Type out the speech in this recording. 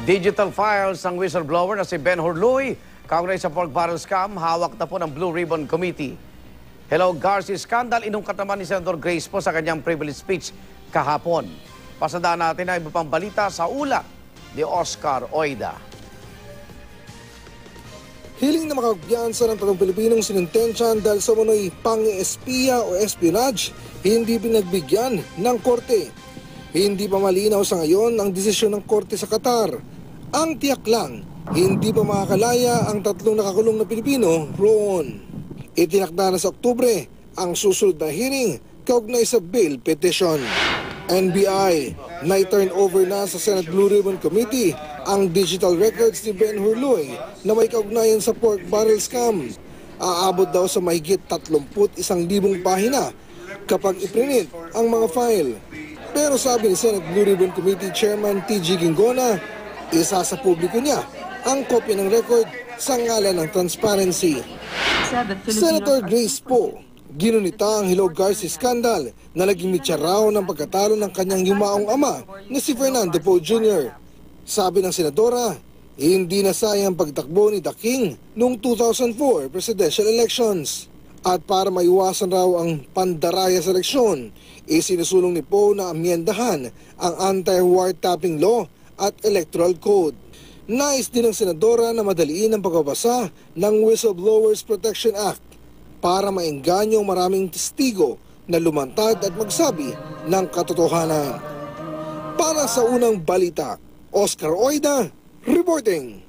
Digital files ng whistleblower na si Ben Hurluy, kaugnay sa pork barrel scam, hawak na po ng Blue Ribbon Committee. Hello Garcia scandal, inungkat naman ni Senator Grace po sa kanyang privilege speech kahapon. Pasadaan natin ang iba pang balita sa ulat ni Oscar Oida. Hiling na makapagpiyansa ng tatlong Pilipinong sinintensyan dahil sa manoy pang-espiya o espionage, hindi pinagbigyan ng korte. Hindi pa malinaw sa ngayon ang desisyon ng korte sa Qatar. Ang tiyak lang, hindi pa makakalaya ang tatlong nakakulong na Pilipino roon. Itinakda na sa Oktubre ang susunod na hearing kaugnay sa bail petition. NBI, na-turn over na sa Senate Blue Ribbon Committee ang digital records ni Ben Hurluy na may kaugnayan sa pork barrel scam. Aabot daw sa mahigit 31,000 pahina kapag iprint ang mga file. Pero sabi ni Senate Blue Ribbon Committee Chairman T.G. Ginggona, isa sa publiko niya ang kopya ng record sa ngalan ng transparency. Senator Grace po, ginunita ang Hello Garcia scandal na naging mitya raw ng pagkatalo ng kanyang yumaong ama na si Fernando Poe Jr. Sabi ng senadora, hindi na sayang pagtakbo ni The King noong 2004 presidential elections. At para maiwasan raw ang pandaraya sa eleksyon, isinusulong ni Poe na amyendahan ang anti-wiretapping law at electoral code. Nais din ng senadora na madaliin ang pagbabasa ng Whistleblowers Protection Act para maengganyo ang maraming testigo na lumantad at magsabi ng katotohanan. Para sa unang balita, Oscar Oida, reporting.